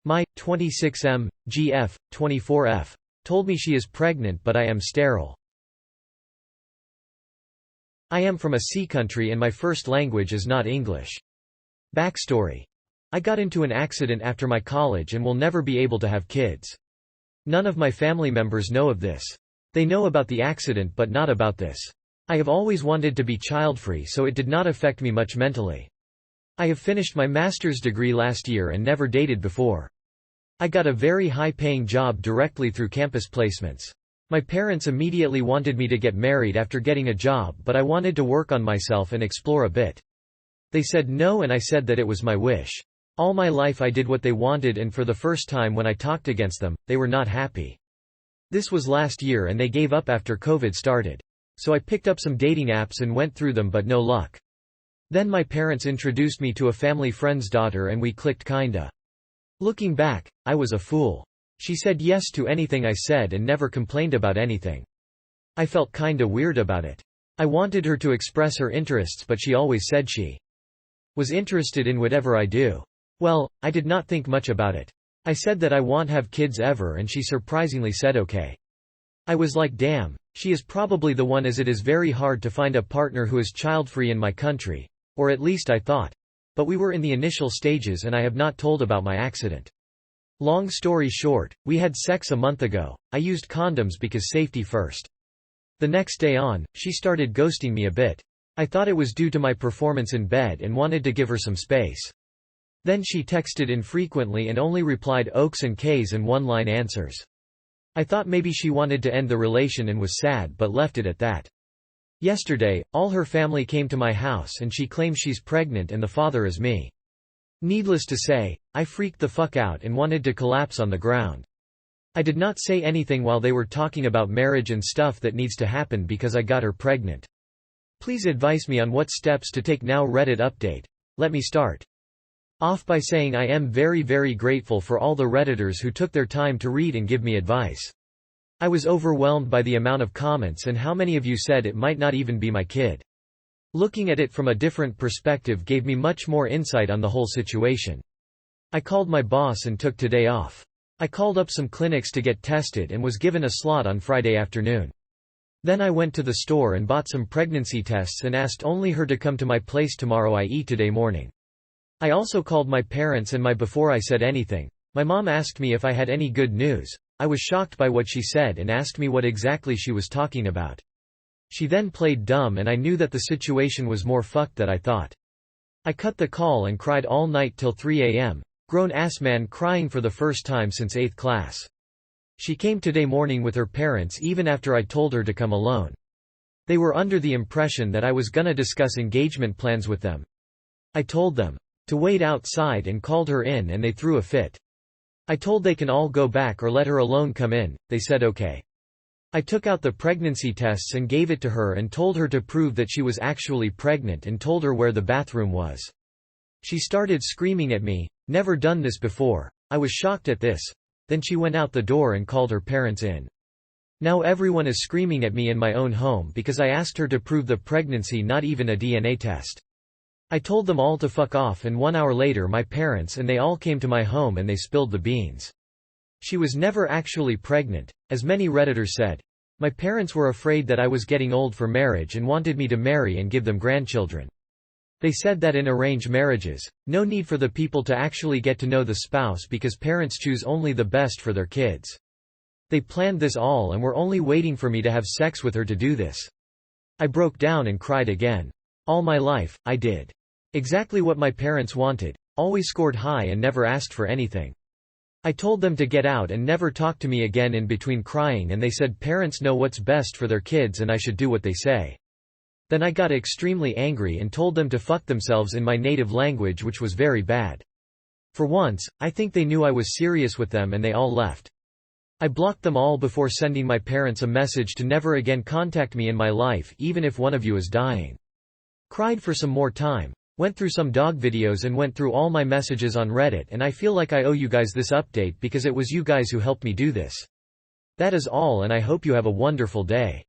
My 26M, GF, 24F, told me she is pregnant but I am sterile. I am from a sea country and my first language is not English. Backstory. I got into an accident after my college and will never be able to have kids. None of my family members know of this. They know about the accident but not about this. I have always wanted to be childfree, so it did not affect me much mentally. I have finished my master's degree last year and never dated before. I got a very high-paying job directly through campus placements. My parents immediately wanted me to get married after getting a job, but I wanted to work on myself and explore a bit. They said no and I said that it was my wish. All my life I did what they wanted, and for the first time when I talked against them, they were not happy. This was last year and they gave up after COVID started. So I picked up some dating apps and went through them but no luck. Then my parents introduced me to a family friend's daughter and we clicked kinda. Looking back, I was a fool. She said yes to anything I said and never complained about anything. I felt kinda weird about it. I wanted her to express her interests but she always said she was interested in whatever I do. Well, I did not think much about it. I said that I won't have kids ever and she surprisingly said okay. I was like damn, she is probably the one, as it is very hard to find a partner who is child-free in my country. Or at least I thought. But we were in the initial stages and I have not told about my accident. Long story short, we had sex a month ago. I used condoms because safety first. The next day on, she started ghosting me a bit. I thought it was due to my performance in bed and wanted to give her some space. Then she texted infrequently and only replied oaks and Ks and one-line answers. I thought maybe she wanted to end the relation and was sad but left it at that. Yesterday, all her family came to my house and she claims she's pregnant and the father is me. Needless to say, I freaked the fuck out and wanted to collapse on the ground. I did not say anything while they were talking about marriage and stuff that needs to happen because I got her pregnant. Please advise me on what steps to take now. Reddit update. Let me start off by saying I am very grateful for all the Redditors who took their time to read and give me advice. I was overwhelmed by the amount of comments and how many of you said it might not even be my kid. Looking at it from a different perspective gave me much more insight on the whole situation. I called my boss and took today off. I called up some clinics to get tested and was given a slot on Friday afternoon. Then I went to the store and bought some pregnancy tests and asked only her to come to my place tomorrow, i.e. today morning. I also called my parents and before I said anything, my mom asked me if I had any good news. I was shocked by what she said and asked me what exactly she was talking about. She then played dumb and I knew that the situation was more fucked than I thought. I cut the call and cried all night till 3 a.m. Grown-ass man crying for the first time since 8th class. She came today morning with her parents even after I told her to come alone. They were under the impression that I was gonna discuss engagement plans with them. I told them to wait outside and called her in and they threw a fit. I told they can all go back or let her alone come in. They said okay. I took out the pregnancy tests and gave it to her and told her to prove that she was actually pregnant and told her where the bathroom was. She started screaming at me, never done this before. I was shocked at this. Then she went out the door and called her parents in. Now everyone is screaming at me in my own home because I asked her to prove the pregnancy, not even a DNA test. I told them all to fuck off and 1 hour later my parents and they all came to my home and they spilled the beans. She was never actually pregnant, as many Redditors said. My parents were afraid that I was getting old for marriage and wanted me to marry and give them grandchildren. They said that in arranged marriages, no need for the people to actually get to know the spouse because parents choose only the best for their kids. They planned this all and were only waiting for me to have sex with her to do this. I broke down and cried again. All my life, I did exactly what my parents wanted, always scored high and never asked for anything. I told them to get out and never talk to me again in between crying, and they said parents know what's best for their kids and I should do what they say. Then I got extremely angry and told them to fuck themselves in my native language, which was very bad. For once, I think they knew I was serious with them and they all left. I blocked them all before sending my parents a message to never again contact me in my life even if one of you is dying. Cried for some more time. Went through some dog videos and went through all my messages on Reddit, and I feel like I owe you guys this update because it was you guys who helped me do this. That is all and I hope you have a wonderful day.